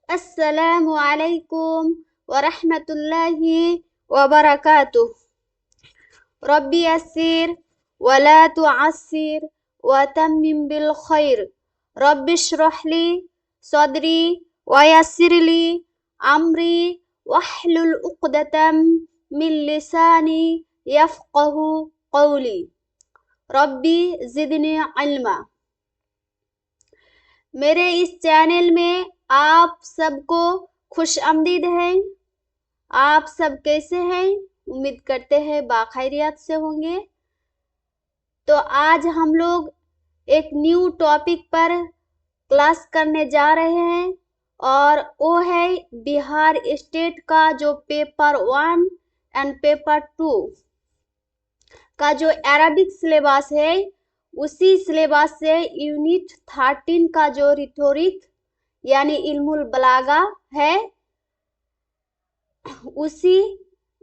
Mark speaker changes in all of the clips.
Speaker 1: السلام علیکم ورحمۃ اللہ وبرکاتہ۔ ربی یسر ولا تعسر وتمم بالخیر۔ رب اشرح لی صدری ویسر لی امری واحلل عقدۃ من لسانی یفقہ قولی۔ ربی زدنی علما۔ میرے اس چینل میں آپ سب کو خوش آمدید ہے۔ آپ سب کیسے ہیں؟ امید کرتے ہیں باخیریت سے ہوں گے۔ تو آج ہم لوگ ایک نیو ٹاپک پر کلاس کرنے جا رہے ہیں، اور وہ ہے بہار اسٹیٹ کا جو پیپر 1 اینڈ پیپر 2 کا جو عربک سلیبس ہے، اسی سلیبس سے یونٹ 13 کا جو ریٹورک یعنی علم البلاغہ ہے، اسی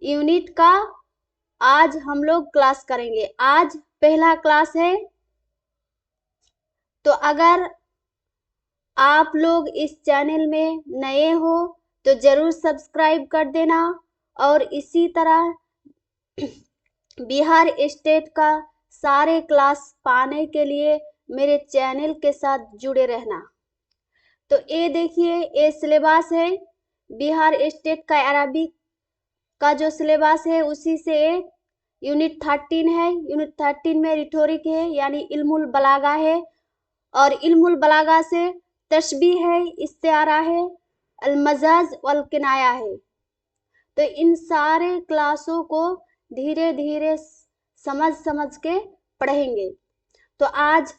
Speaker 1: یونٹ کا آج ہم لوگ کلاس کریں گے۔ آج پہلا کلاس ہے، تو اگر آپ لوگ اس چینل میں نئے ہو تو ضرور سبسکرائب کر دینا، اور اسی طرح بہار اسٹیٹ کا سارے کلاس پانے کے لیے میرے چینل کے ساتھ جڑے رہنا۔ تو یہ دیکھیے، یہ سلیبس ہے بہار اسٹیٹ کا عربک کا جو سلیبس ہے، اسی سے یونٹ 13 ہے۔ یونٹ 13 میں ریٹورک ہے یعنی علم البلاغہ ہے، اور علم البلاغہ سے تشبیہ ہے، استعارہ ہے، المجاز والکنایہ ہے۔ تو ان سارے کلاسوں کو دھیرے دھیرے سمجھ کے پڑھیں گے۔ تو آج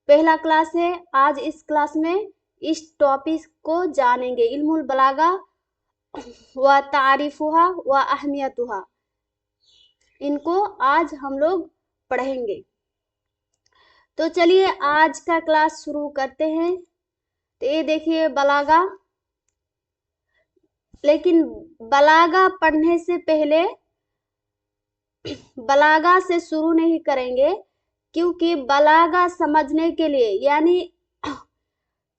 Speaker 1: پہلا کلاس ہے۔ آج اس کلاس میں اس ٹاپک کو جانیں گے، علم البلاغہ و تعریفها و اہمیتها، ان کو آج ہم لوگ پڑھیں گے۔ تو چلیے آج کا کلاس شروع کرتے ہیں۔ تو یہ دیکھیے بلاغہ، لیکن بلاغہ پڑھنے سے پہلے بلاغہ سے شروع نہیں کریں گے، کیونکہ بلاغہ سمجھنے کے لیے یعنی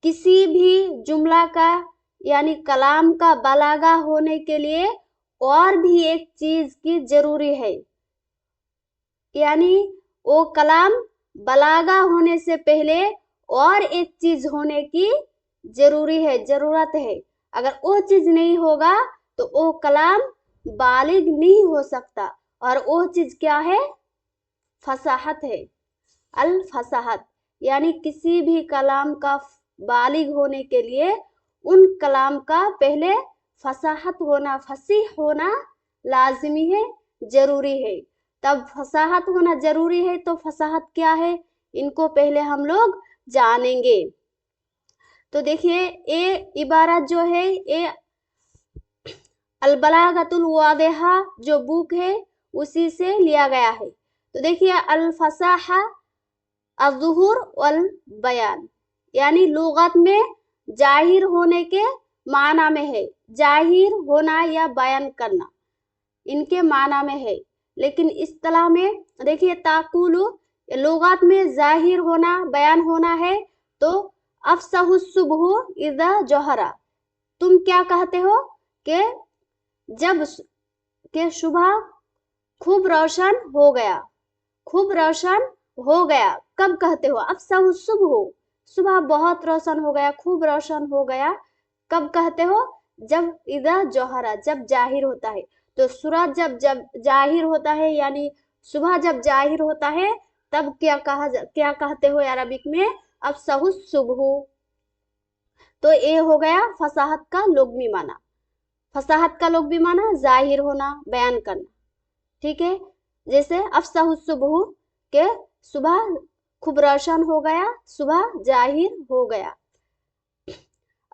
Speaker 1: کسی بھی جملہ کا یعنی کلام کا بلاغہ ہونے کے لیے اور بھی ایک چیز کی ضروری ہے، یعنی وہ کلام بلاغہ ہونے سے پہلے اور ایک چیز ہونے کی ضرورت ہے۔ اگر وہ چیز نہیں ہوگا تو وہ کلام بالغ نہیں ہو سکتا، اور وہ چیز کیا ہے؟ فصاحت ہے۔ الفصاحت یعنی کسی بھی کلام کا بالغ ہونے کے لیے ان کلام کا پہلے فصاحت ہونا، فصیح ہونا لازمی ہے، ضروری ہے۔ تب فصاحت ہونا ضروری ہے، تو فصاحت کیا ہے، ان کو پہلے ہم لوگ جانیں گے۔ تو دیکھیے یہ عبارت جو ہے، یہ البلاغۃ الواضحہ جو بک ہے اسی سے لیا گیا ہے۔ تو دیکھیے الفصاحہ الظہور والبیان، یعنی لغت میں ظاہر ہونے کے معنی میں ہے، ظاہر ہونا یا بیان کرنا ان کے معنی میں ہے۔ لیکن اصطلاح میں دیکھیے تاقول، لغت میں ظاہر ہونا، بیان ہونا ہے تو افصح الصبح اذا جوہرا، تم کیا کہتے ہو کہ جب کہ صبح خوب روشن ہو گیا، خوب روشن ہو گیا، کب کہتے ہو؟ افصح الصبح، صبح بہت روشن ہو گیا، خوب روشن ہو گیا، کب کہتے ہو؟ جب اذا جوہرا، جب ظاہر ہوتا ہے۔ تو سورج جب ظاہر ہوتا ہے یعنی صبح جب ظاہر ہوتا ہے تب کیا کہتے ہو عربک میں؟ افصح الصبح۔ تو یہ ہو گیا فصاحت کا لغوی معنی۔ فصاحت کا لغوی معنی ظاہر ہونا، بیان کرنا، ٹھیک ہے؟ جیسے افصح الصبح کہ صبح خوب روشن ہو گیا، صبح ظاہر ہو گیا۔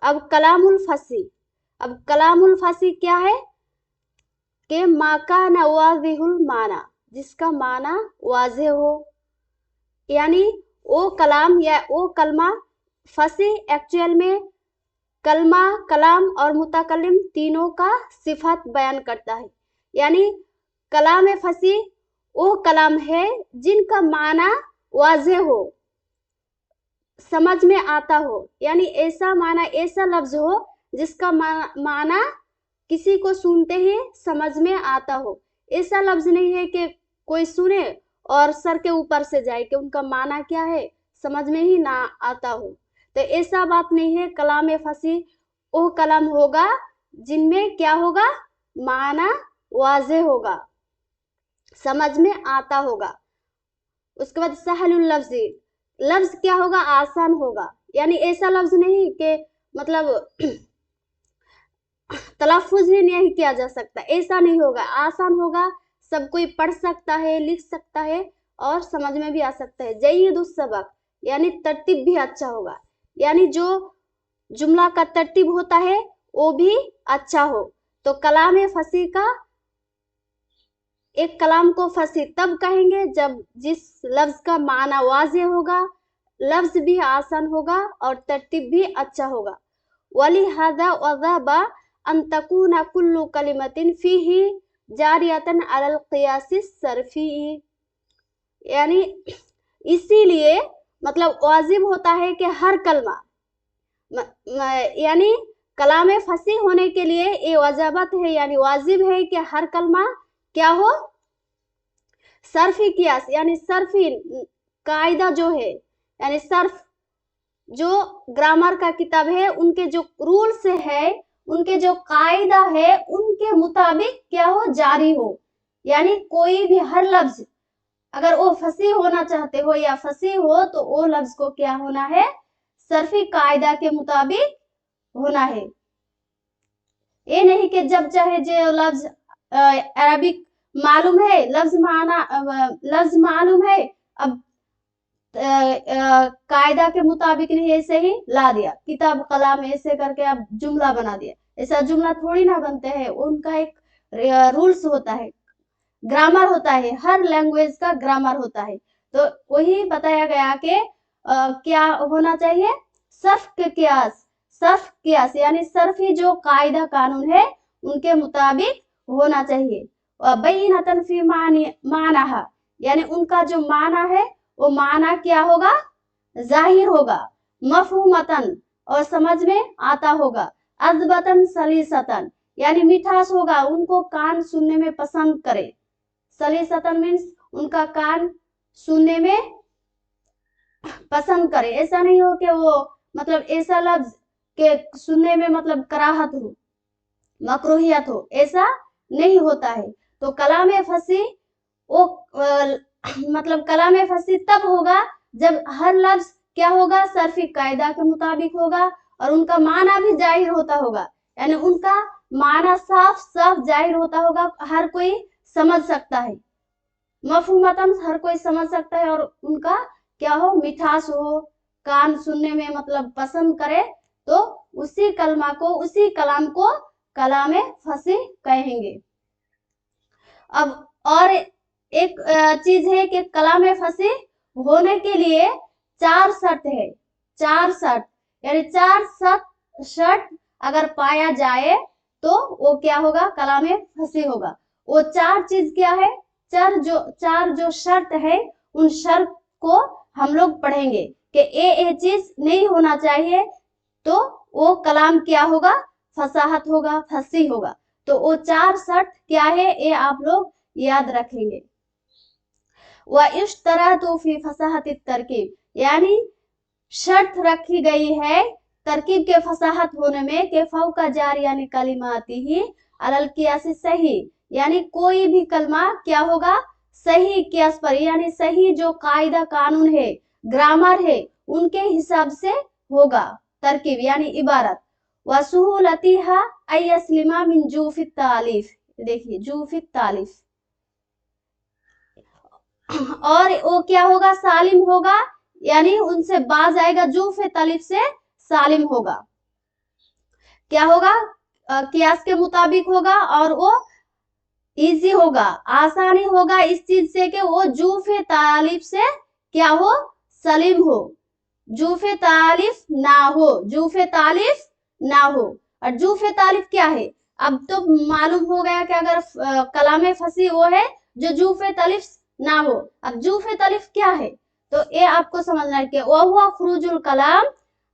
Speaker 1: اب کلام الفصیح، اب کلام الفصیح کیا ہے کہ ما کان واضح المعنی، جس کا معنی واضح ہو، یعنی وہ کلام یا وہ کلمہ، فصیح ایکچوئل میں کلمہ، کلام اور متکلم تینوں کا صفت بیان کرتا ہے۔ یعنی کلام فصیح وہ کلام ہے جن کا معنی واضح ہو، سمجھ میں آتا ہو، یعنی ایسا معنی، ایسا لفظ ہو जिसका माना किसी को सुनते ही समझ में आता हो। ऐसा लफ्ज नहीं है कि कोई सुने और सर के ऊपर से जाए कि उनका माना क्या है समझ में ही ना आता हो। तो ऐसा बात नहीं है। कलाम फसी वो कलाम होगा जिनमें क्या होगा, माना वाज़े होगा, समझ में आता होगा। उसके बाद सहलुल लफ्ज़ी, लफ्ज क्या होगा, आसान होगा। यानी ऐसा लफ्ज नहीं कि मतलब तलफ्फुज ही नहीं किया जा सकता, ऐसा नहीं होगा। आसान होगा, सब कोई पढ़ सकता है, लिख सकता है और समझ में भी आ सकता है। जय्यदुस सबक यानी तरतीब भी अच्छा होगा, यानी जो जुमला का तरतीब होता है वो भी अच्छा हो। तो कलाम फसी का, एक कलाम को फसी तब कहेंगे जब जिस लफ्ज का माना वाज़े होगा, लफ्ज भी आसान होगा और तरतीब भी अच्छा होगा। वलिहादा वज़ाबा अन तकूना कुल्लु कलिमतिन फीही जारियतन अलल क़ियासि सर्फ़ी, यानी इसीलिए मतलब वाजिब होता है कि हर कलमा, यानी कलाम फसी होने के लिए ये वजाबत है, यानी वाजिब है कि हर कलमा क्या हो, सर्फी कियास यानी सर्फी कायदा जो है, यानी सर्फ जो ग्रामर का किताब है उनके जो रूल्स है, उनके जो कायदा है उनके मुताबिक क्या हो, जारी हो। यानी कोई भी हर लफ्ज अगर वो फसी होना चाहते हो या फसी हो तो वो लफ्ज को क्या होना है, सर्फी कायदा के मुताबिक होना है। ये नहीं कि जब चाहे जो लफ्ज अरबिक मालूम है, लफ्ज मालूम है, अब कायदा के मुताबिक नहीं ऐसे ही ला दिया, किताब कलाम ऐसे करके अब जुमला बना दिया। ऐसा जुमला थोड़ी ना बनते हैं, उनका एक रूल्स होता है, ग्रामर होता है, हर लैंग्वेज का ग्रामर होता है। तो वही बताया गया कि क्या होना चाहिए, सर्फ कियास यानी सर्फी जो कायदा कानून है उनके मुताबिक होना चाहिए। बय्यिनतन फी मानाहा यानी उनका जो माना है वो माना क्या होगा, जाहिर होगा। मफहूमतन और समझ में आता होगा। अज़बतन सलीसतन यानी मिठास होगा, उनको कान सुनने में पसंद करे। सलीसतन मीन्स उनका कान सुनने में पसंद करे। ऐसा नहीं हो कि वो मतलब ऐसा लफ्ज के सुनने में मतलब कराहत हो, मकरूहियत हो, ऐसा नहीं होता है। तो कलाम फसी वो मतलब कलाम फसी तब होगा जब हर लफ्ज क्या होगा, सर्फी कायदा के मुताबिक होगा और उनका माना भी जाहिर होता होगा, यानी उनका माना साफ साफ जाहिर होता होगा, हर कोई समझ सकता है। मफहूमतन हर कोई समझ सकता है और उनका क्या हो, मिठास हो, कान सुनने में मतलब पसंद करे, तो उसी कलमा को, उसी कलाम को कलाम फसी कहेंगे। अब और एक चीज है कि कलाम फसी होने के लिए 4 शर्त है, 4 शर्त, यानी 4 शर्त अगर पाया जाए तो वो क्या होगा, कलाम फसी होगा। वो 4 चीज क्या है, 4 जो शर्त है उन शर्त को हम लोग पढ़ेंगे कि ये चीज नहीं होना चाहिए तो वो कलाम क्या होगा, फसाहत होगा, फसी होगा। तो वो 4 शर्त क्या है ये आप लोग याद रखेंगे। व इश्तरातु फी फसाहत तरकीब यानी शर्त रखी गई है तरकीब के फसाहत होने में कि फौका जारी यानी कलिमाती ही अलल कियास सही, यानी कोई भी कलमा क्या होगा, सही कियास पर, यानी सही जो कायदा कानून है, ग्रामर है, उनके हिसाब से होगा तरकीब यानी इबारत। वसुहुलतिहा अयस्लिमा मिन जूफि तालिफ, देखिए जूफि तालिफ, और वो क्या होगा, सालिम होगा, यानी उनसे बाज आएगा, जूफे तालिफ से सालिम होगा। क्या होगा, कियास के मुताबिक होगा और वो इजी होगा, आसानी होगा इस चीज से कि वो जूफे तालिफ से क्या हो, सलीम हो, जूफे तालिफ ना हो, जूफे तालिफ ना हो। और जूफे तालिफ क्या है, अब तो मालूम हो गया कि अगर कलाम फसी वो है जो जूफे तालिफ ना हो। अब जूफे तालिफ क्या है, तो ये आपको समझना है कि वह हुआ खुरूजुल कलाम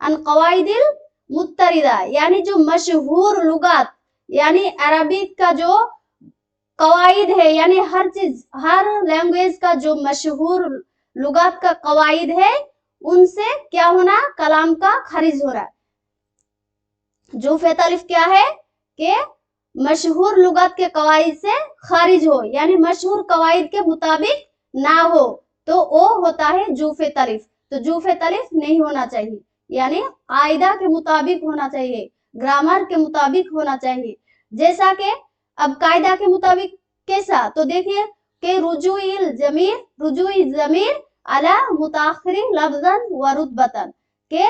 Speaker 1: अन कवाइदिल मुत्तरिदा यानी जो मशहूर लुगात यानी अरबिक का जो कवायद है, यानी हर चीज हर लैंग्वेज का जो मशहूर लुगात का कवायद है उनसे क्या होना, कलाम का खारिज हो रहा है। जूफे तलिफ क्या है कि मशहूर लुगात के कवायद से खारिज हो, यानी मशहूर कवायद के मुताबिक ना हो तो वो होता है जूफे तलिफ। तो जूफे तलिफ नहीं होना चाहिए, यानी कायदा के मुताबिक होना चाहिए, ग्रामर के मुताबिक होना चाहिए। जैसा कि अब कायदा के मुताबिक कैसा, तो देखिए कि रुजुई जमीर अला मुताखिरी लफ्जन व रुतबतन, के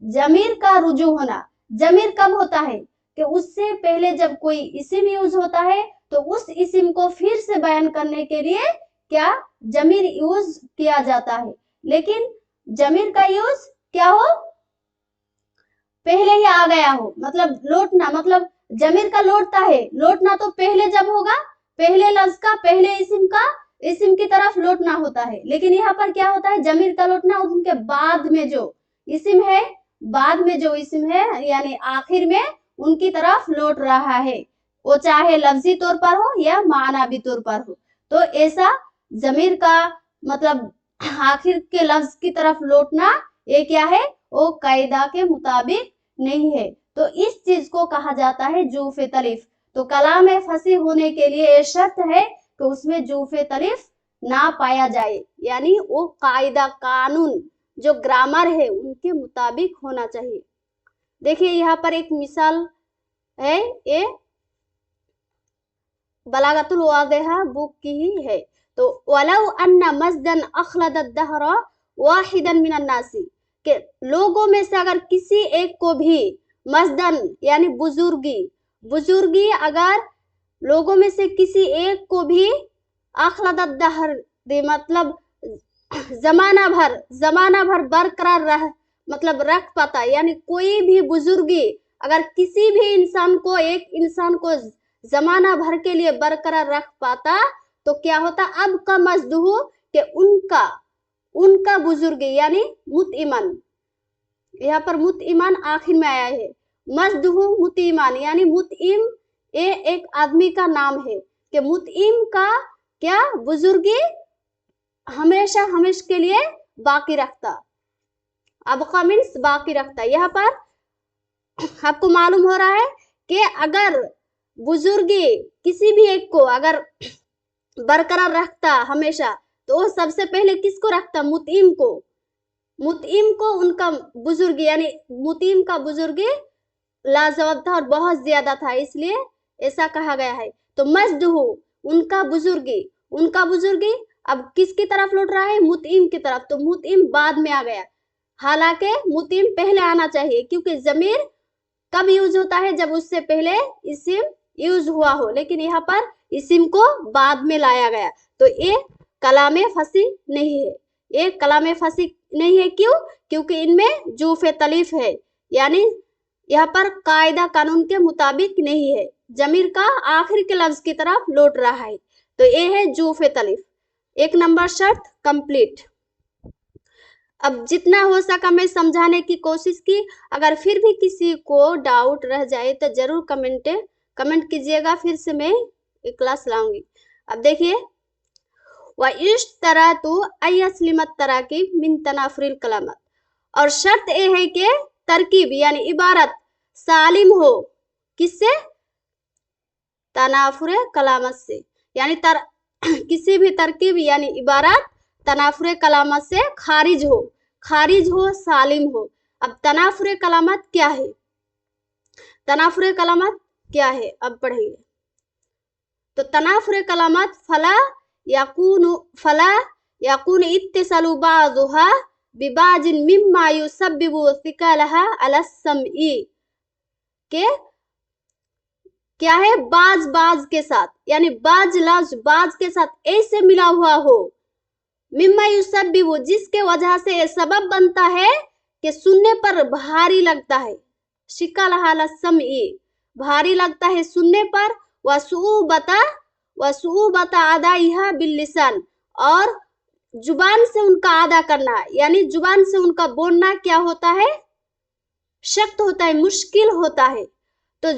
Speaker 1: जमीर का रुजू होना। जमीर कब होता है कि उससे पहले जब कोई इस्म यूज होता है तो उस इस्म को फिर से बयान करने के लिए क्या जमीर यूज किया जाता है। लेकिन जमीर का यूज क्या हो, पहले ही आ गया हो, मतलब लौटना, मतलब जमीर का लौटता है, लौटना तो पहले जब होगा, पहले लफ्ज का, पहले इस्म की तरफ लौटना होता है। लेकिन यहाँ पर क्या होता है, जमीर का लौटना उनके बाद में जो इस्म है, बाद में जो इस्म है यानी आखिर में उनकी तरफ लौट रहा है, वो चाहे लफ्जी तौर पर हो या मानावी तौर पर हो। तो ऐसा जमीर का मतलब आखिर के लफ्ज की तरफ लौटना ये क्या है, वो कायदा के मुताबिक नहीं है। तो इस चीज को कहा जाता है जूफे तलिफ। तो कलाम फसी होने के लिए ये शर्त है कि उसमें जूफे तलिफ ना पाया जाए, यानी वो कायदा कानून जो ग्रामर है उनके मुताबिक होना चाहिए। देखिए यहाँ पर एक मिसाल है, ये बलागतुल वाज़िहा बुक की ही है। तो वलौ अन्ना मस्दन अखलदत दहरा वाहिदन मिनन नासी, के लोगों में से अगर किसी एक को भी मस्दन यानी बुजुर्गी अगर लोगों में से किसी एक को भी अखलदत दहर मतलब जमाना भर बरकरार रख पाता, यानी कोई भी बुजुर्गी अगर किसी भी इंसान को, एक इंसान को जमाना भर के लिए बरकरार रख पाता तो क्या होता, अब का मजदूह कि उनका बुजुर्गी यानी मुतइमन, यहाँ पर मुतइमन आखिर में आया है, मजदूह मुतइमन यानी मुतइम ये एक आदमी का नाम है कि मुतइम का क्या बुजुर्गी हमेशा के लिए बाकी रखता, अबका मीन्स बाकी रखता। यहाँ पर आपको मालूम हो रहा है कि अगर बुजुर्गी किसी भी एक को अगर बरकरार रखता हमेशा तो वो सबसे पहले किसको रखता, मुतइम को उनका बुजुर्गी यानी मुतइम का बुजुर्गी लाजवाब था और बहुत ज्यादा था, इसलिए ऐसा कहा गया है। तो मजदूह उनका बुजुर्गी अब किसकी तरफ लौट रहा है, मुतइम की तरफ। तो मुतइम बाद में आ गया, हालांकि मुतइम पहले आना चाहिए क्योंकि जमीर कब यूज होता है, जब उससे पहले इस्म यूज हुआ हो, लेकिन यहाँ पर इस्म को बाद में लाया गया। तो ये कलामे फसी नहीं है, ये कलामे फसी नहीं है। क्यों? क्योंकि इनमें जूफे तलीफ है, यानी यहाँ पर कायदा कानून के मुताबिक नहीं है, जमीर का आखिर के लफ्ज की तरफ लौट रहा है। तो ये है जूफे तलीफ। 1 नंबर शर्त कंप्लीट। अब जितना हो सका मैं समझाने की कोशिश की, अगर फिर भी किसी को डाउट रह जाए तो जरूर कमेंट कीजिएगा, फिर से मैं एक क्लास लाऊंगी। अब देखिए वइश्तरातु अयस्लिमत तराकीब मिन तनाफुरिल कलामत, और शर्त ये है कि तरकीब यानी इबारत सालिम हो, किससे, तनाफुर कलामत से, यानी किसी भी तरकीब यानी इबारत तनाफुर कलामत से खारिज हो, सालिम हो। अब तनाफुर कलामत क्या है, तनाफुर कलामत क्या है अब पढ़ेंगे। तो तनाफुर कलामत फला यकून इत्तिसालु बाज़ुहा बिबाजिन मिम्मा युसब्बिबु सिकालहा अला समई, के क्या है, बाज के साथ, यानी बाज लफ्ज बाज के साथ ऐसे मिला हुआ हो, मिम्मा युसब्बिबु जिसके वजह से ये सबब बनता है कि सुनने पर भारी लगता है, शिकालहा अला समई भारी लगता है सुनने पर, वसूबता अदाइहा बिल्लिसान और जुबान से उनका अदा करना, यानी जुबान से उनका बोलना क्या होता है, सख्त होता है, मुश्किल होता है। तो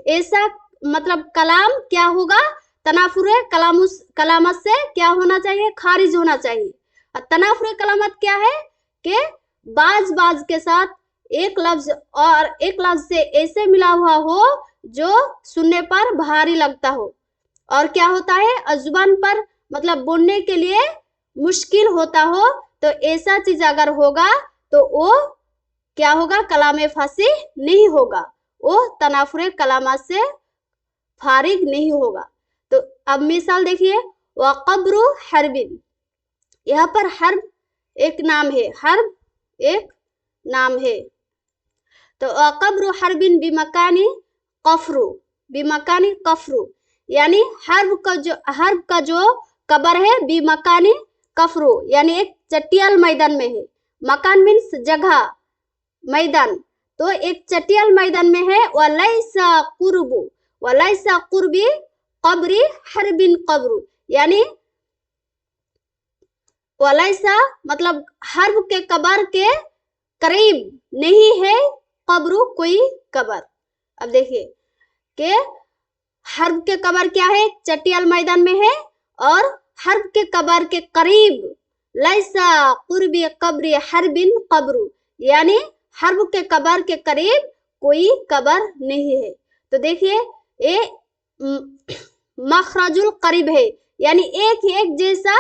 Speaker 1: ऐसा मतलब कलाम क्या होगा, तनाफुर कलामत से क्या होना चाहिए, खारिज होना चाहिए। और तनाफुर कलामत क्या है कि बाज के साथ एक लफ्ज और एक लफ्ज से ऐसे मिला हुआ हो जो सुनने पर भारी लगता हो, और क्या होता है जुबान पर मतलब बोलने के लिए मुश्किल होता हो। तो ऐसा चीज अगर होगा तो वो क्या होगा, कलाम फासी नहीं होगा, वो तनाफुर कलामत से फारिग नहीं होगा। तो अब मिसाल देखिए, वक़ब्रु हरबिन, यहाँ पर हर्ब एक नाम है, हर्ब एक नाम है। तो वक़ब्रु हरबिन बिमकानी कफ्रु, यानी हर्ब का जो कब्र है बिमकानी कफ्रु, यानी एक चटियाल मैदान में है। मकान मीन्स जगह, मैदान, तो एक चटियाल मैदान में है। वलैसा कुर्बी कब्री हरबिन कब्रु, यानी वलैसा मतलब हर्ब के कब्र के करीब नहीं है कब्रु कोई कब्र। अब देखिए कि हर्ब के कब्र क्या है, चटियाल मैदान में है, और हर्ब के कब्र के करीब लैसा कुर्बी कब्री हरबिन कब्रु, यानी हर्ब के कब्र के करीब कोई कब्र नहीं है। तो देखिए ये मखरजुल करीब है, यानी एक जैसा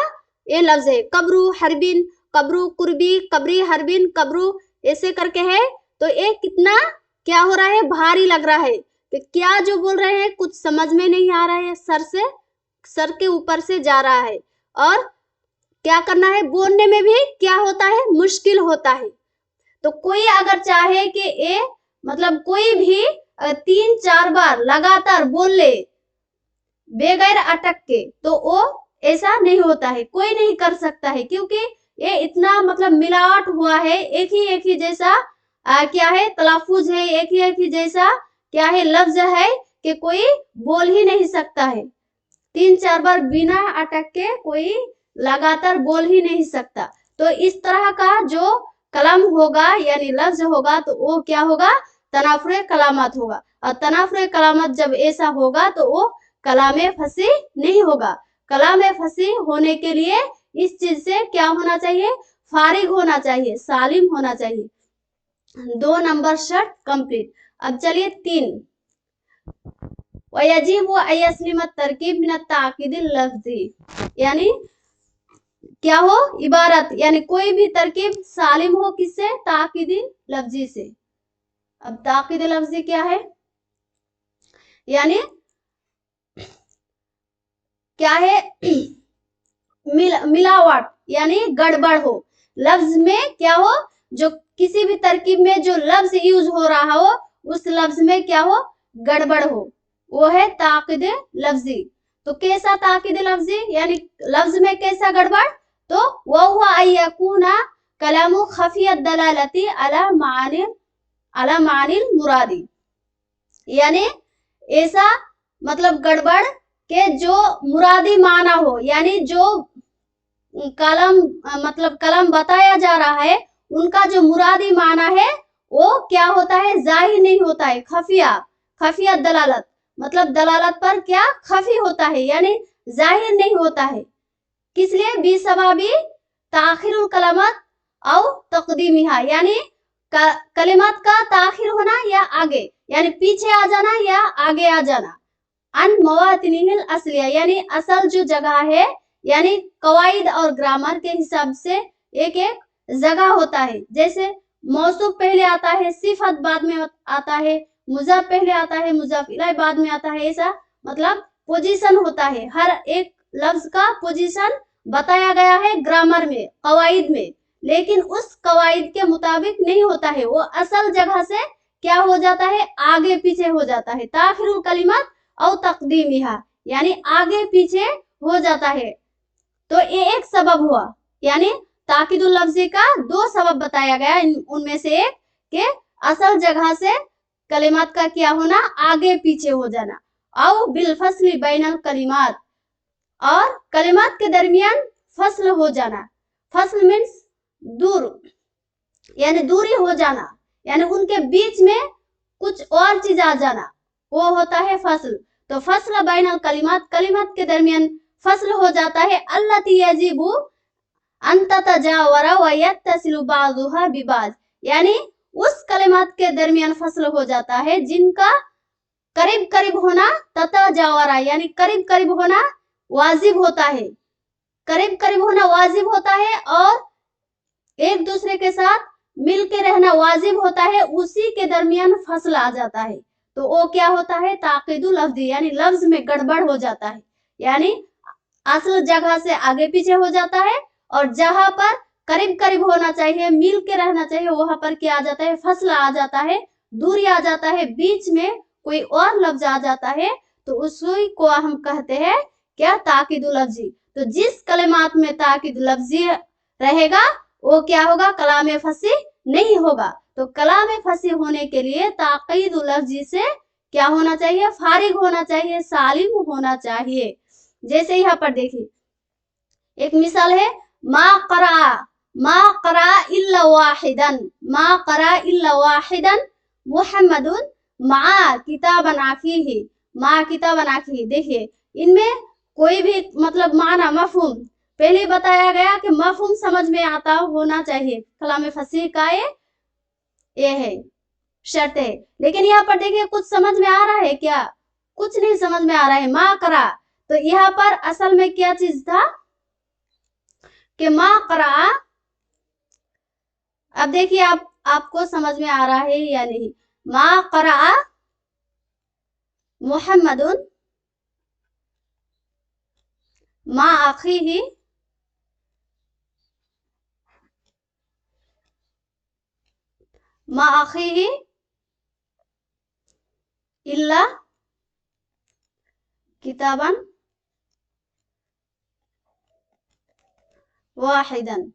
Speaker 1: ये लफ्ज है, कब्रु हरबिन, कब्रु कुर्बी, कब्री हरबिन, कब्रु, ऐसे करके है। तो ये कितना क्या हो रहा है, भारी लग रहा है कि क्या जो बोल रहे हैं कुछ समझ में नहीं आ रहा है, सर के ऊपर से जा रहा है, और क्या करना है, बोलने में भी क्या होता है, मुश्किल होता है। तो कोई अगर चाहे कि ये मतलब कोई भी 3-4 बार लगातार बोल ले बेगैर अटक के, तो वो ऐसा नहीं होता है, कोई नहीं कर सकता है, क्योंकि ये इतना मतलब मिलावट हुआ है, एक ही जैसा क्या है तलाफुज है, एक ही जैसा क्या है लफ्ज है कि कोई बोल ही नहीं सकता है। 3-4 बार बिना अटक के कोई लगातार बोल ही नहीं सकता। तो इस तरह का जो कलम होगा यानी लफ्ज होगा तो वो क्या होगा, तनाफुर कलामत होगा। और तनाफुर कलामत जब ऐसा होगा तो वो कलाम फसी नहीं होगा। कलाम फसी होने के लिए इस चीज से क्या होना चाहिए, फारिग होना चाहिए, सालिम होना चाहिए। 2 नंबर शर्त कंप्लीट। अब चलिए 3, वयजीबु अयस्लिम तरकीब मिन ताकीद लफ्जी, यानी क्या हो, इबारत यानी कोई भी तरकीब सालिम हो किससे, ताकीद लफ्जी से। अब ताकीद लफ्जी क्या है, यानी क्या है, मिलावट यानी गड़बड़ हो, लफ्ज में क्या हो, जो किसी भी तरकीब में जो लफ्ज यूज हो रहा हो उस लफ्ज में क्या हो, गड़बड़ हो, वो है ताकीद लफ्जी। तो कैसा ताकीद लफ्जी, यानी लफ्ज में कैसा गड़बड़, तो वह हुआ अयकुना कलामु खफियत दलालती अला मानिल मुरादी, यानी ऐसा मतलब गड़बड़ के जो मुरादी माना हो, यानी जो कलम मतलब कलम बताया जा रहा है उनका जो मुरादी माना है वो क्या होता है, जाहिर नहीं होता है, खफिया दलालत मतलब दलालत पर क्या खफी होता है, यानी जाहिर नहीं होता है। किस लिए, बिसबाबी ताखिरुल कलमत और तकदीमिहा, यानी कलिमत का ताखिर होना या आगे, यानी पीछे आ जाना या आगे आ जाना। अन मवातिनिल असलिया, यानी असल जो जगह है, यानी कवाइद और ग्रामर के हिसाब से एक जगह होता है। जैसे मौसूफ पहले आता है, सिफत बाद में आता है, मुजाफ पहले आता है, मुजाफ इलैह बाद में आता है, ऐसा मतलब पोजीशन होता है। हर एक लफ्ज का पोजीशन बताया गया है ग्रामर में, कवाइद में, लेकिन उस कवाइद के मुताबिक नहीं होता है, वो असल जगह से क्या हो जाता है, आगे पीछे हो जाता है। ताखिरुल कलिमत और तकदीमिहा, यानी आगे पीछे हो जाता है। तो ये एक सबब हुआ, यानी ताकीदुल लफ्जी का 2 सबब बताया गया, उनमें से एक के असल जगह से कलिमात का क्या होना, आगे पीछे हो जाना। और बिल फस्ली बैनल कलिमात, और कलिमात के दरमियान फसल हो जाना। फसल मीन्स दूर, यानी दूरी हो जाना, यानी उनके बीच में कुछ और चीज आ जाना, वो होता है फसल। तो फसल बैनल कलिमात, कलिमात के दरमियान फसल हो जाता है। अल्लती यजीबु अन ततजावरा व यत्तसिलु बाजुहा बिबाज, यानी उस कलिमात के दरमियान फसल हो जाता है जिनका करीब करीब होना ततजावरा, यानी करीब करीब होना वाजिब होता है, करीब करीब होना वाजिब होता है और एक दूसरे के साथ मिल के रहना वाजिब होता है, उसी के दरमियान फसल आ जाता है। तो वो क्या होता है, ताकीदु लफ्जी, यानी लफ्ज में गड़बड़ हो जाता है, यानी असल जगह से आगे पीछे हो जाता है और जहां पर करीब करीब होना चाहिए, मिल के रहना चाहिए, वहां पर क्या आ जाता है, फसल आ जाता है, दूरी आ जाता है, बीच में कोई और लफ्ज आ जाता है, तो उसी को हम कहते हैं क्या, ताकीदु लफ्जी। तो जिस कलिमात में ताकीद लफ्जी रहेगा वो क्या होगा, कलाम फसी नहीं होगा। तो कलाम फसी होने के लिए ताकीद लफ्जी से क्या होना चाहिए, फारिग होना चाहिए, सालिम होना चाहिए। जैसे यहाँ पर देखिए एक मिसाल है, मा करा इल्ला वाहिदन, मा करा इल्ला वाहिदन मुहम्मदुन मा किताबन आखिही, मा किताबन आखिही। देखिए इनमें कोई भी मतलब माना मफहूम पहले बताया गया कि मफहूम समझ में आता होना चाहिए, कलाम फसीह का ये है शर्त है। लेकिन यहाँ पर देखिए कुछ समझ में आ रहा है क्या, कुछ नहीं समझ में आ रहा है। मा करा, तो यहाँ पर असल में क्या चीज था कि मा करा। अब देखिए आपको समझ में आ रहा है या नहीं। मा करा मुहम्मदुन मा अखीही मा अखीही इल्ला किताबन वाहिदन।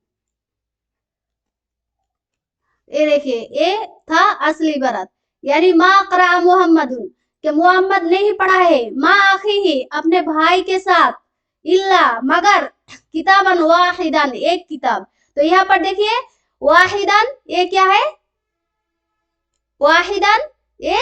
Speaker 1: ये देखिए ये था असली बरत, यानी मा करा मुहम्मदुन, कि मोहम्मद नहीं पढ़ा है, मा अखीही अपने भाई के साथ, इल्ला मगर, किताबन वाहिदन एक किताब। तो यहाँ पर देखिए वाहिदन ये क्या है, वाहिदन ये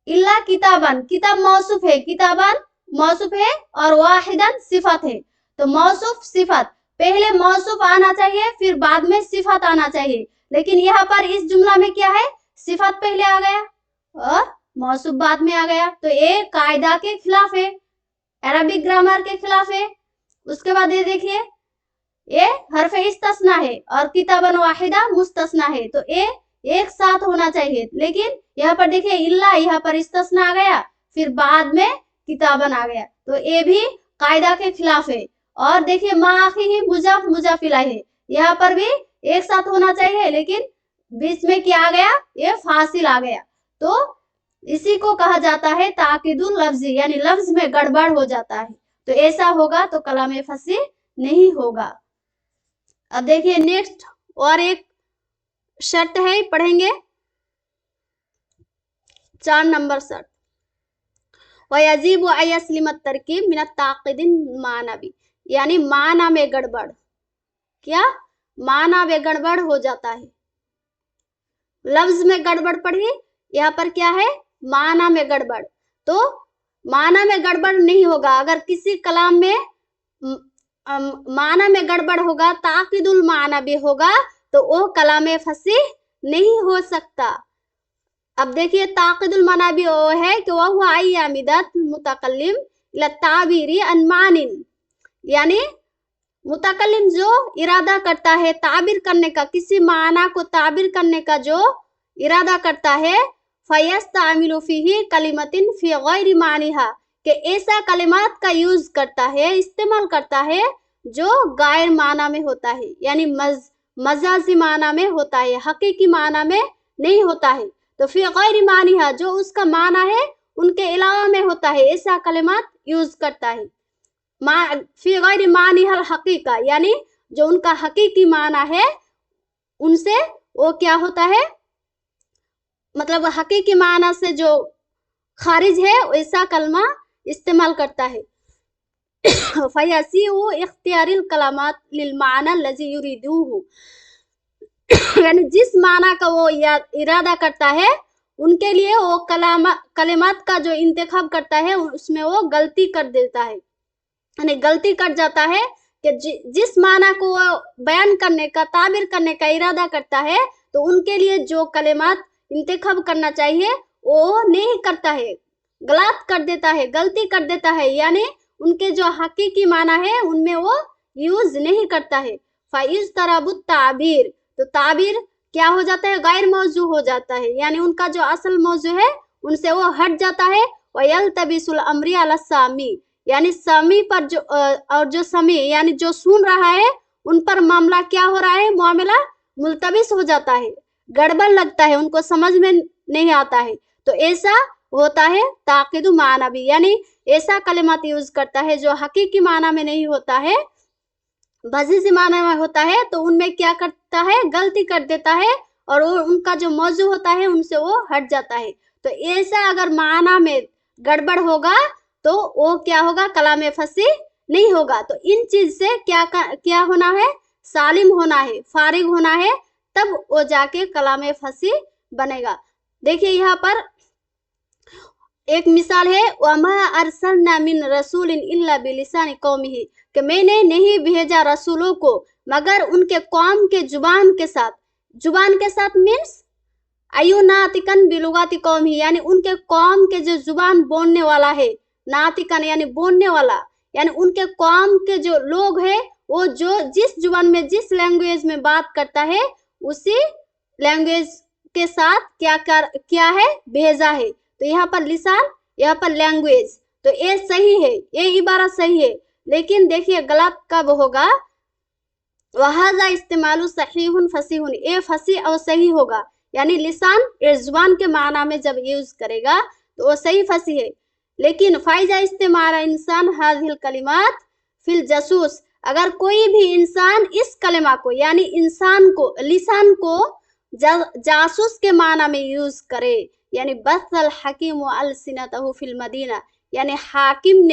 Speaker 1: इल्ला किताबन, किताब मौसूफ है, किताबन मौसूफ है और वाहिदन सिफत है। तो मौसूफ सिफत, पहले मौसूफ आना चाहिए फिर बाद में सिफत आना चाहिए, लेकिन यहाँ पर इस जुमला में क्या है, सिफत पहले आ गया और मौसूफ बाद में आ गया। तो ये कायदा के खिलाफ है, अरबिक ग्रामर के खिलाफ है। उसके बाद ये देखिए ये हरफ इस्तस्ना है और किताबन वाहिदा मुस्तस्ना है, तो ये एक साथ होना चाहिए। लेकिन यहाँ पर देखिए इल्ला, यहाँ पर इस्तस्ना आ गया फिर बाद में किताबन आ गया, तो ये भी कायदा के खिलाफ है। और देखिए मा अखीही मुजाफ मुजाफ इलैहि है, यहाँ पर भी एक साथ होना चाहिए लेकिन बीच में क्या आ गया, ये फासिल आ गया। तो इसी को कहा जाता है ताकीदुल लफ्जी, यानी लफ्ज में गड़बड़ हो जाता है। तो ऐसा होगा तो कलाम फसी नहीं होगा। अब देखिए नेक्स्ट और एक शर्त है, पढ़ेंगे 4 नंबर शर्त। वयजीब अयस्लिम तरकीब मिन ताक़िदिन मानवी, यानी माना में गड़बड़, क्या माना में गड़बड़ हो जाता है, लफ्ज में गड़बड़ पढ़ी, यहाँ पर क्या है माना में गड़बड़। तो माना में गड़बड़ नहीं होगा, अगर किसी कलाम में माना में गड़बड़ होगा, ताक़िदुल माना भी होगा, तो वो कलाम फसी नहीं हो सकता। अब देखिए ताक़िदुल माना भी वो है कि वह हुआ अय्यामिदत मुतकल्लिम इला ताबीरी अन मानिन, यानी मुतकल्लिम जो इरादा करता है ताबीर करने का, किसी माना को ताबीर करने का जो इरादा करता है, फयस्तामिलु फीही कलिमतिन फी गैरि मानिहा, कि ऐसा कलिमात का यूज करता है, इस्तेमाल करता है जो गैर माना में होता है, यानी मजाजी माना में होता है, हकीकी माना में नहीं होता है। तो फी गैरि मानिहा, जो उसका माना है उनके अलावा में होता है, ऐसा कलिमात यूज करता है। फी गैरि मानिहल हकीका, यानी जो उनका हकीकी माना है उनसे वो क्या होता है, मतलब हकीकी माना से जो खारिज है वैसा कलमा इस्तेमाल करता है। फयसीउ इख्तियारिल कलामात लिल माना लजी युरीदुहु, यानी जिस माना का वो इरादा करता है उनके लिए वो कलिमात का जो इंतखाब करता है उसमें वो गलती कर देता है, यानी गलती कर जाता है कि जिस माना को वो बयान करने का, ताबीर करने का इरादा करता है तो उनके लिए जो कलिमात इंतखाब करना चाहिए वो नहीं करता है, गलत कर देता है, गलती कर देता है, यानी उनके जो हकीकी माना है उनमें वो यूज नहीं करता है। फाइज तरबुत ताबीर, तो ताबीर क्या हो जाता है, गैर मौजू हो जाता है, यानी उनका जो असल मौजू है उनसे वो हट जाता है। वयल्तबिसुल अम्री अला सामी, यानी सामी पर जो और जो समी यानी जो सुन रहा है उन पर मामला क्या हो रहा है, मामला मुल्तबिस हो जाता है, गड़बड़ लगता है, उनको समझ में नहीं आता है। तो ऐसा होता है ताक़िदु माना भी, यानी ऐसा कलिमात यूज करता है जो हकीकी माना में नहीं होता है, बजीज़ी माना में होता है, तो उनमें क्या करता है, गलती कर देता है और वो उनका जो मौजू होता है उनसे वो हट जाता है। तो ऐसा अगर माना में गड़बड़ होगा तो वो क्या होगा, कलाम फसी नहीं होगा। तो इन चीज से क्या होना है, सालिम होना है, फारिग होना है, तब वो जाके कलाम फसी बनेगा। देखिए यहाँ पर एक मिसाल है, वमा अरसलना मिन रसूलिन इल्ला बिलिसानि कौमिही, कि मैंने नहीं भेजा रसूलों को मगर उनके कौम के जुबान के साथ। जुबान के साथ मीन्स अयुनातिकन बिलुगाति कौमी, यानी उनके कौम के जो जुबान बोलने वाला है, नातिकन यानी बोलने वाला, यानी उनके कौम के जो लोग हैं वो जो जिस जुबान में, जिस लैंग्वेज में बात करता है उसी लैंग्वेज के साथ क्या है, भेजा है। तो यहाँ पर लिसान, यहाँ पर लैंग्वेज, तो ये सही है, ये इबारत सही है। लेकिन देखिए गलत कब होगा, वहाजा इस्तेमालु सहीहुन फसीहुन, ये फसी और सही होगा, यानी लिसान इस जुबान के माना में जब यूज करेगा तो वो सही फसी है। लेकिन फाइजा इस्तेमाल इंसान हाजिल कलिमात फिल जसूस, अगर कोई भी इंसान इस कलिमा को यानी इंसान को, लिसान को जासूस के माना में यूज करे, यानी बसल हकीम अलसिनतहु फिल मदीना, यानी हाकिम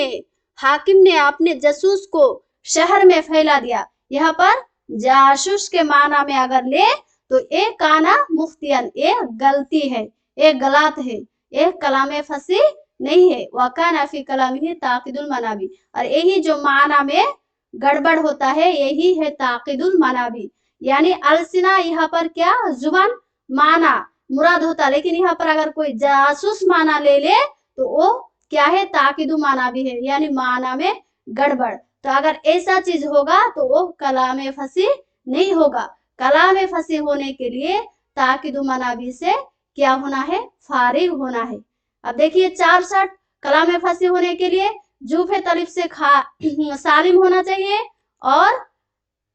Speaker 1: ने अपने जासूस को शहर में फैला दिया। यहाँ पर जासूस के माना में अगर ले तो एक काना मुफ्तियन, एक गलती है, एक गलत है, एक कलाम फसी नहीं है। वकाना फी कलामिही ताक़िदुल मनाबी, और यही जो माना में गड़बड़ होता है यही है ताक़िदुल मनाबी, यानी अलसिना यहाँ पर क्या, जुबान माना मुराद होता, लेकिन यहाँ पर अगर कोई जासूस माना ले ले तो वो क्या है, ताक़िदु माना भी है, यानी माना में गड़बड़। तो अगर ऐसा चीज होगा तो वो कलाम फसी नहीं होगा। कलाम फसी होने के लिए ताक़िदु मनाबी से क्या होना है, फारिग होना है। अब देखिए 4 शर्त कलाम फसी होने के लिए, जूफे तलिफ से सालिम होना चाहिए और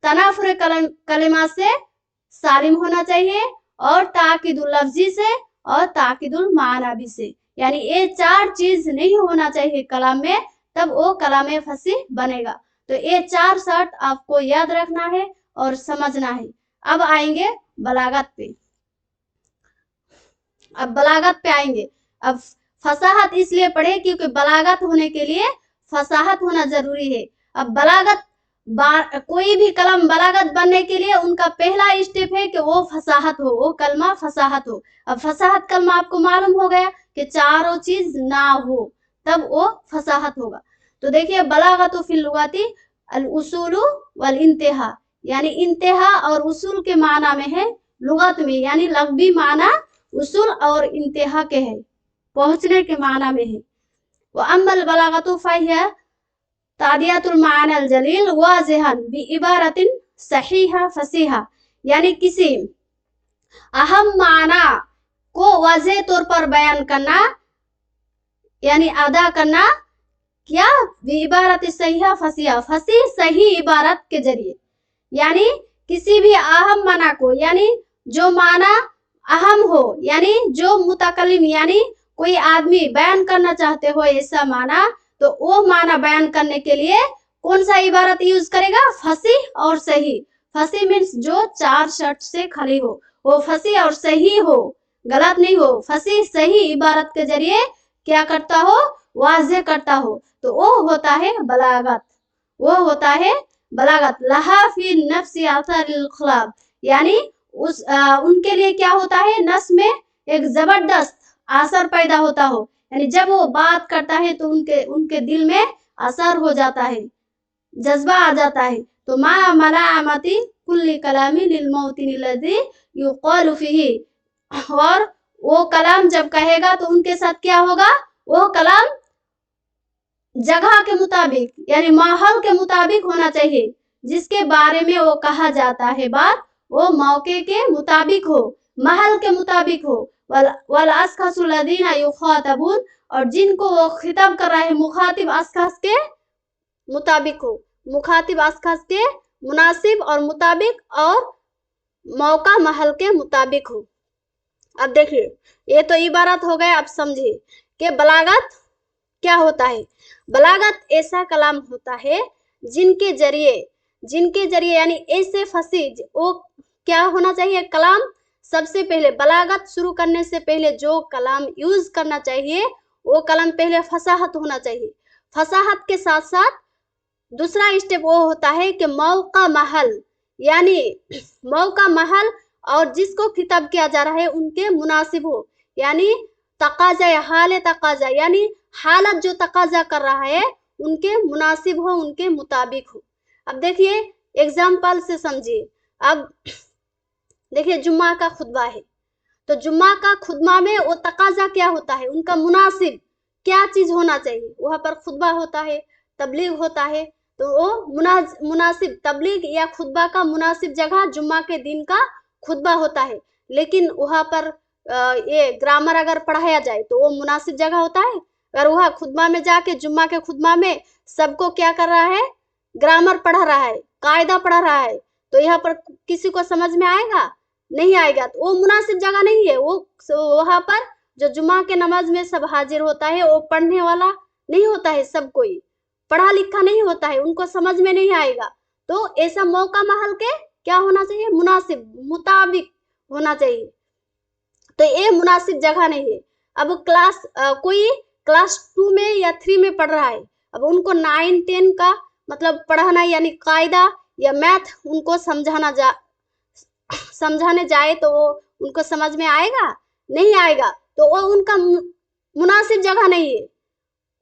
Speaker 1: तनाफुर कलिमा से सालिम होना चाहिए और ताक़िदुल लफ्जी से और ताक़िदुल मानाबी से, यानी ये 4 चीज नहीं होना चाहिए कलाम में, तब वो कलाम फसी बनेगा। तो ये 4 शर्त आपको याद रखना है और समझना है। अब आएंगे बलागत पे, अब बलागत पे आएंगे। अब फसाहत इसलिए पढ़े क्योंकि बलागत होने के लिए फसाहत होना जरूरी है। अब बलागत कोई भी कलम बलागत बनने के लिए उनका पहला स्टेप है कि वो फसाहत हो, वो कलमा फसाहत हो। अब फसाहत कलमा आपको मालूम हो गया कि चारों चीज ना हो तब वो फसाहत होगा। तो देखिए बलागत फिल लुगाती अल उसूल वल इंतहा, यानी इंतहा और उसूल के माना में है लुगत में, यानी लफ्ज़ी माना उसूल और इंतहा के है, पहुंचने के माना में है। व अम्मल बलागतु फहिया तादियातुल मानल जलील वाज़िहन बि इबारतिन सहीहा फसीहा, यानी किसी अहम माना को वाज़ेह तौर पर बयान करना, यानी अदा करना, क्या, बि इबारत सहीहा फसीहा, फसी सही इबारत के जरिए, यानी किसी भी अहम माना को, यानी जो माना अहम हो, यानी जो मुतकल्लिम यानी कोई आदमी बयान करना चाहते हो ऐसा माना, तो वो माना बयान करने के लिए कौन सा इबारत यूज करेगा, फसी और सही। फसी मीन्स जो 4 शर्त से खाली हो, वो फसी और सही हो, गलत नहीं हो, फसी सही इबारत के जरिए क्या करता हो, वाज़ेह करता हो, तो वो होता है बलागत, वो होता है बलागत। लहा फी नफ्सी अथरिल खिलाफ, यानी उनके लिए क्या होता है, नस में एक जबरदस्त असर पैदा होता हो, यानी जब वो बात करता है तो उनके दिल में असर हो जाता है, जज्बा आ जाता है। तो मा मलामती कुल्ली कलामी लिल मौतिन लजी युक़ालु फीही, और वो कलाम जब कहेगा तो उनके साथ क्या होगा, वो कलाम जगह के मुताबिक यानी माहौल के मुताबिक होना चाहिए, जिसके बारे में वो कहा जाता है बात वो मौके के मुताबिक हो, महल के मुताबिक हो। वल अशख़ासु लज़ीना युख़ातबून, और जिनको वो खिताब कर रहा है मुखातिब अशख़ास के मुताबिक हो, मुखातिब अशख़ास के मुनासिब और मुताबिक और मौका महल के मुताबिक हो। अब देखिए ये तो इबारत हो गए। अब समझिए कि बलागत क्या होता है। बलागत ऐसा कलाम होता है जिनके जरिए यानी ऐसे फसीह, वो क्या होना चाहिए कलाम, सबसे पहले बलागत शुरू करने से पहले जो कलाम यूज करना चाहिए वो कलाम पहले फसाहत होना चाहिए। फसाहत के साथ साथ दूसरा स्टेप वो होता है कि मौका महल, यानी मौका महल और जिसको खिताब किया जा रहा है उनके मुनासिब हो, यानी तकाजा या हाल तकाजा, यानी हालत जो तकाजा कर रहा है उनके मुनासिब हो, उनके मुताबिक हो। अब देखिए एग्जाम्पल से समझिए। अब देखिए जुम्मा का खुतबा है, तो जुम्मा का खुतबा में वो तकाजा क्या होता है, उनका मुनासिब क्या चीज होना चाहिए। वहां पर खुतबा होता है, तबलीग होता है, तो वो मुनासिब तबलीग या खुतबा का मुनासिब जगह जुम्मा के दिन का खुतबा होता है। लेकिन वहां पर ये ग्रामर अगर पढ़ाया जाए तो वो मुनासिब जगह होता है। अगर वह खुतबा में जाके जुम्मा के खुतबा में सबको क्या कर रहा है, ग्रामर पढ़ा रहा है, कायदा पढ़ा रहा है, तो यहाँ पर किसी को समझ में आएगा, नहीं आएगा। तो वो मुनासिब जगह नहीं है। वो वहां पर जो जुम्मा के नमाज में सब हाजिर होता है वो पढ़ने वाला नहीं होता है, सब कोई पढ़ा लिखा नहीं होता है, उनको समझ में नहीं आएगा। तो ऐसा मौका महल के क्या होना चाहिए, मुनासिब मुताबिक होना चाहिए। तो ये मुनासिब जगह नहीं है। अब कोई क्लास 2 में या 3 में पढ़ रहा है, अब उनको 9, 10 का मतलब पढ़ाना यानी कायदा या मैथ उनको समझाने जाए तो वो उनको समझ में आएगा, नहीं आएगा। तो वो उनका मुनासिब जगह नहीं है,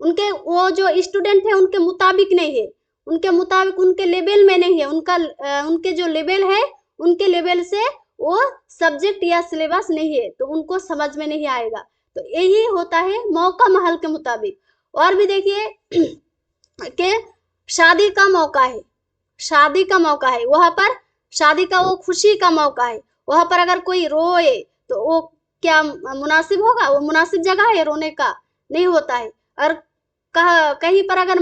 Speaker 1: उनके वो जो स्टूडेंट है उनके मुताबिक नहीं है, उनके मुताबिक उनके लेवल में नहीं है, उनके जो लेवल है उनके लेवल से वो सब्जेक्ट या सिलेबस नहीं है, तो उनको समझ में नहीं आएगा। तो यही होता है मौका महल के मुताबिक। और भी देखिए कि शादी का मौका है, शादी का मौका है, वहां पर शादी का वो खुशी का मौका है, वहां पर अगर कोई रोए तो वो क्या मुनासिब होगा, वो मुनासिब जगह है, रोने का नहीं होता है। और कहीं पर अगर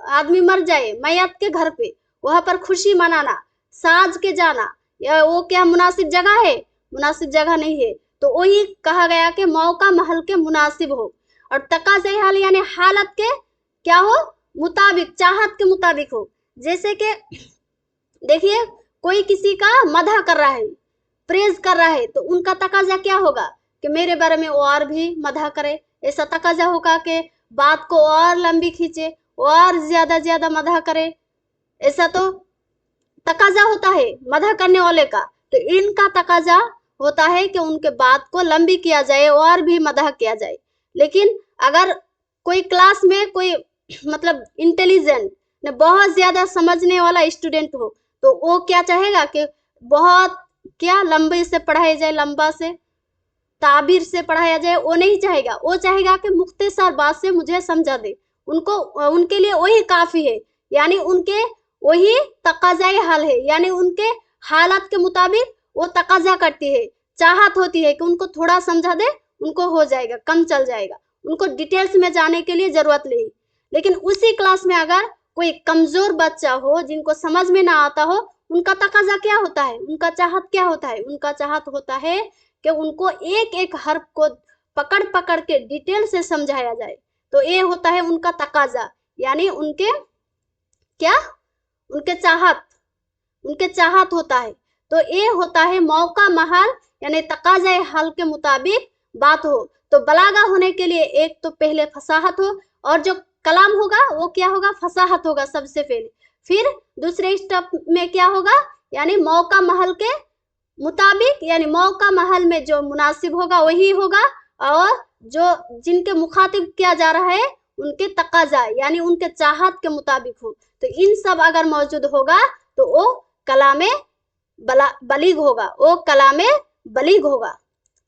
Speaker 1: आदमी मर जाए मैयत के घर पे, वहां पर खुशी मनाना, साज के जाना, या वो क्या मुनासिब जगह है, मुनासिब जगह नहीं है। तो वही कहा गया कि मौका महल के मुनासिब हो, और तकाज़े हाल यानी हालत के क्या हो, मुताबिक, चाहत के मुताबिक हो। जैसे कि देखिए कोई किसी का मदह कर रहा है, प्रेज कर रहा है, तो उनका तकाजा क्या होगा कि मेरे बारे में और भी मदह करे, ऐसा तकाजा होगा कि बात को और लंबी खींचे, और ज्यादा मदह करे, ऐसा तो तकाजा होता है मदह करने वाले का। तो इनका तकाजा होता है कि उनके बात को लंबी किया जाए और भी मदह किया जाए। लेकिन अगर कोई क्लास में कोई मतलब इंटेलिजेंट ने बहुत ज्यादा समझने वाला स्टूडेंट हो, तो वो क्या चाहेगा कि बहुत क्या लंबे से पढ़ाया जाए, लंबा से ताबीर से पढ़ाया जाए, वो नहीं चाहेगा। वो चाहेगा कि मुख्तसर बात से मुझे समझा दे, उनके लिए वही काफी है, यानी उनके वही तकाज़ाए हाल है, यानी उनके हालात के मुताबिक वो तकाजा करती है, चाहत होती है कि उनको थोड़ा समझा दे, उनको हो जाएगा, कम चल जाएगा, उनको डिटेल्स में जाने के लिए जरूरत नहीं। लेकिन उसी क्लास में अगर कोई कमजोर बच्चा हो, जिनको समझ में ना आता हो, उनका तकाजा क्या होता है, उनका चाहत क्या होता है, उनका चाहत होता है कि उनको एक एक हर्फ को पकड़ पकड़ के डिटेल से समझाया जाए। तो ये होता है उनका तकाजा, यानी उनके क्या, उनके चाहत होता है। तो ये होता है मौका महल यानी तकाज़े हाल के मुताबिक बात हो। तो बलागा होने के लिए एक तो पहले फसाहत हो, और जो कलाम होगा वो क्या होगा, फसाहत होगा सबसे पहले। फिर दूसरे स्टेप में क्या होगा, यानी मौका महल के मुताबिक यानी मौका महल में जो मुनासिब होगा वही होगा, और जो जिनके मुखातिब किया जा रहा है उनके तकाजा यानी उनके चाहत के मुताबिक हो, तो इन सब अगर मौजूद होगा तो वो कलामे बलीग होगा, वो कलामे बलीग होगा।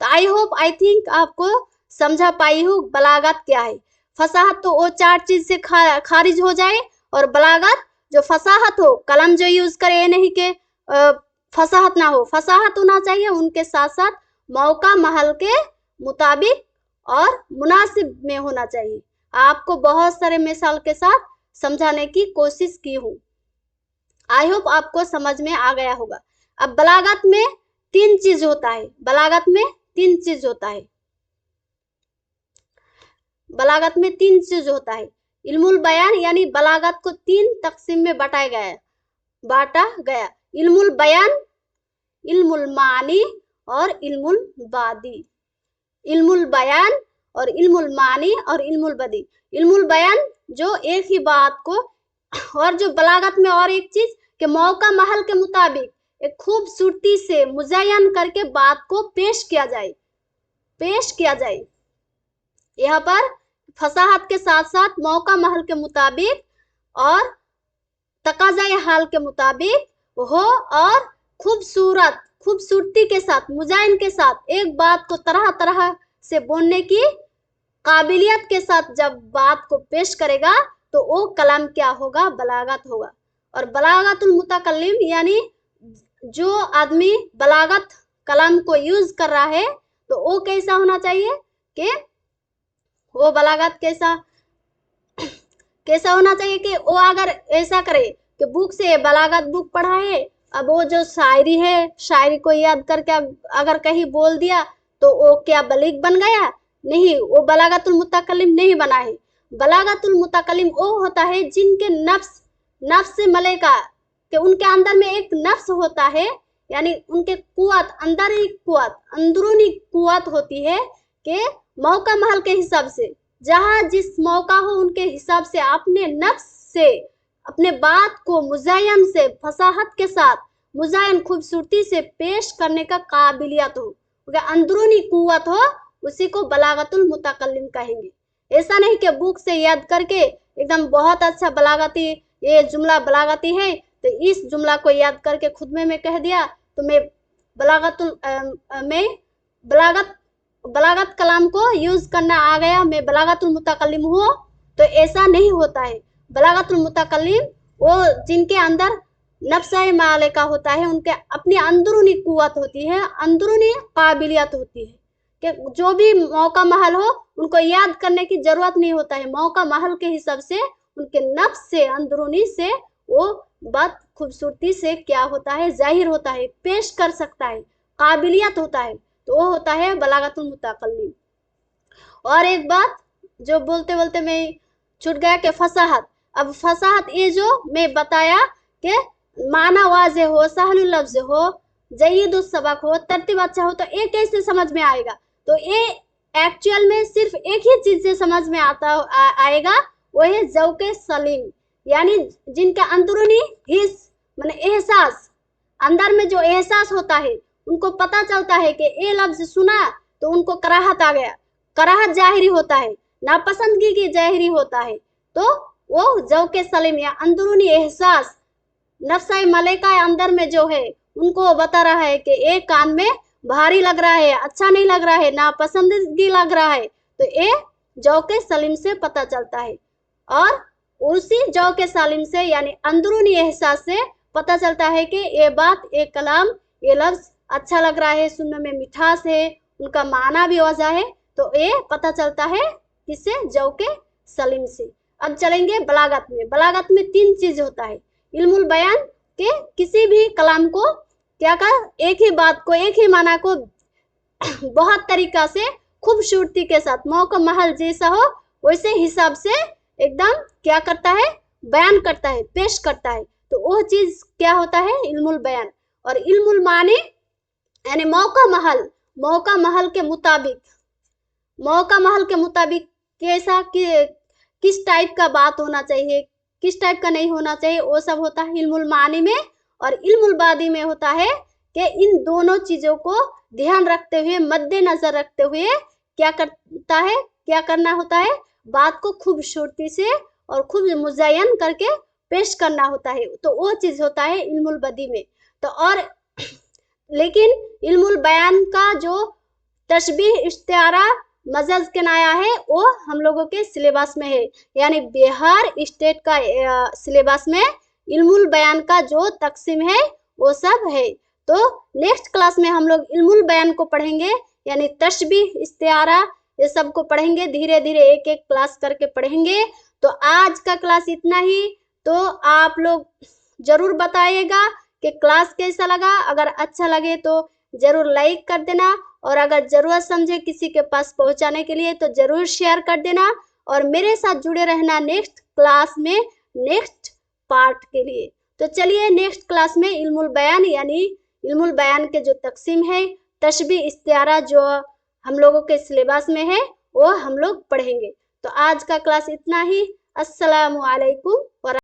Speaker 1: तो आई होप आई थिंक आपको समझा पाई हूँ बलागत क्या है। फसाहत तो वो 4 चीज से खारिज हो जाए, और बलागत जो फसाहत हो, कलम जो यूज करे ये नहीं कि फसाहत ना हो, फसाहत होना चाहिए, उनके साथ साथ मौका महल के मुताबिक और मुनासिब में होना चाहिए। आपको बहुत सारे मिसाल के साथ समझाने की कोशिश की हूँ। आई होप आपको समझ में आ गया होगा। अब बलागत में 3 चीज होता है, बलागत में 3 चीज होता है, बलागत में 3 चीज होता है। इल्मुल बयान यानी बलागत को 3 तकसीम में बांटा गया। इल्मुल बयान, इल्मुल मानी और इल्मुल बादी। इल्मुल बयान और इल्मुल मानी और इल्मुल बदी। इल्मुल बयान जो एक ही बात को, और जो बलागत में और एक चीज कि मौका महल के मुताबिक एक खूबसूरती से मुज़य्यन करके बात को पेश किया जाए। यहाँ पर फसाहत के साथ साथ मौका महल के मुताबिक और तकाज़ाए हाल के मुताबिक हो, और खूबसूरती के साथ, मुज़य्यन के साथ एक बात को तरह तरह से बोलने की काबिलियत के साथ जब बात को पेश करेगा तो वो कलाम क्या होगा? बलागत होगा। और बलागतुल मुतकल्लिम यानी जो आदमी बलागत कलाम को यूज कर रहा है तो वो कैसा होना चाहिए कि वो बलागत कैसा होना चाहिए कि वो अगर ऐसा करे कि बुक से बलागत बुक पढ़ा है, अब वो जो शायरी है, शायरी को याद करके अगर कहीं बोल दिया तो वो क्या बलीग बन गया? नहीं, वो बलागतुल मुतकल्लिम नहीं बना है। बलागतुल मुतकल्लिम वो होता है जिनके नफ्स मलेका, कि उनके अंदर में एक नफ्स होता है, यानी उनके कुव्वत, अंदरूनी कुव्वत होती है कि मौका महल के हिसाब से, जहाँ जिस मौका हो उनके हिसाब से अपने नफ्स से अपने बात को मुज़य्यन से, फसाहत के साथ, मुज़य्यन खूबसूरती से पेश करने का काबिलियत हो, अंदरूनी कुव्वत हो, उसी को बलागतुल मुतकल्लिम कहेंगे। ऐसा नहीं कि बुक से याद करके एकदम बहुत अच्छा बलागती, ये जुमला बलागती है तो इस जुमला को याद करके खुद में कह दिया तो मैं बलागत कलाम को यूज करना आ गया, मैं बलागतुल मुतकल्लिम हूँ, तो ऐसा नहीं होता है। बलागतुल मुतकल्लिम वो जिनके अंदर नफ्स-ए मालिका होता है, उनके अपनी अंदरूनी कुव्वत होती है, अंदरूनी काबिलियत होती है कि जो भी मौका महल हो उनको याद करने की जरूरत नहीं होता है। मौका महल के हिसाब से उनके नफ्स से, अंदरूनी से वो बात खूबसूरती से क्या होता है? जाहिर होता है, पेश कर सकता है, काबिलियत होता है, तो वो होता है बलागतुल मुतकल्लिम। और एक बात जो बोलते बोलते मैं छूट गया कि फसाहत। अब फसाहत ये जो मैं बताया कि माना वाज़े हो, सहलुल लफ्ज हो, जयीदुस सबक हो, तरतीब अच्छा हो, तो ये कैसे समझ में आएगा? तो ये एक्चुअल में सिर्फ एक ही चीज से समझ में आएगा, वो है ज़ौक़े सलीम, यानी जिनका अंदरूनी हिस्स माने एहसास, अंदर में जो एहसास होता है, उनको पता चलता है कि ये लफ्ज सुना तो उनको कराहत आ गया, कराहत जाहिरी होता है, नापसंदगी की जाहिरी होता है, तो वो ज़ौक़े सलीम या अंदरूनी एहसास नफ्स-ए मलेका अंदर में जो है उनको बता रहा है कि एक कान में भारी लग रहा है, अच्छा नहीं लग रहा है, नापसंदगी लग रहा है, तो ये ज़ौक़े सलीम से पता चलता है। और उसी ज़ौक़े सलीम से यानी अंदरूनी एहसास से पता चलता है कि ये बात, ये कलाम, ये लफ्ज अच्छा लग रहा है, सुनने में मिठास है, उनका माना भी वजह है, तो ये पता चलता है किससे? ज़ौक़े सलीम से। अब चलेंगे बलागत में। बलागत में 3 चीज होता है। इल्मुल बयान के किसी भी कलाम को क्या कर, एक ही बात को, एक ही माना को बहुत तरीका से खूबसूरती के साथ, मौका महल जैसा हो वैसे हिसाब से एकदम क्या करता है? बयान करता है, पेश करता है, तो वो चीज क्या होता है? इल्मुल बयान। और इल्मुल मानी यानी मौका महल के मुताबिक कैसा कि किस टाइप का बात होना चाहिए, किस टाइप का नहीं होना चाहिए, वो सब होता है इल्मुल मानी में। और इल्मुल बादी में होता है کہ ان دونوں چیزوں کو ध्यान रखते हुए, मद्देनजर रखते हुए क्या करना होता है, बात को खूबसूरती से और खूब मुज़य्यन करके पेश करना होता है. तो वो चीज़ होता है इल्मुल बदी में. तो और लेकिन इल्मुल बयान का जो तशबीह इश्तिआरा मजज किनाया है वो हम लोगों के सिलेबस में है. यानी बिहार स्टेट का सिलेबस में इल्मुल बयान का जो तकसीम है वो सब है. तो नेक्स्ट क्लास में हम लोग इल्मुल बयान को पढ़ेंगे, यानी तशबीह इस्तिआरा ये सब को पढ़ेंगे. धीरे धीरे एक एक क्लास करके पढ़ेंगे. तो आज का क्लास इतना ही. तो आप लोग जरूर बताइएगा कि क्लास कैसा लगा. अगर अच्छा लगे तो जरूर लाइक कर देना, और अगर ज़रूरत समझे किसी के पास पहुंचाने के लिए तो ज़रूर शेयर कर देना, और मेरे साथ जुड़े रहना नेक्स्ट क्लास में नेक्स्ट पार्ट के लिए. तो चलिए नेक्स्ट क्लास में इल्मुल बयान यानी इल्मुल बयान के जो तकसीम है, तशबीह इस्तिआरा जो हम लोगों के सिलेबस में है वो हम लोग पढ़ेंगे. तो आज का क्लास इतना ही. अस्सलामु अलैकुम.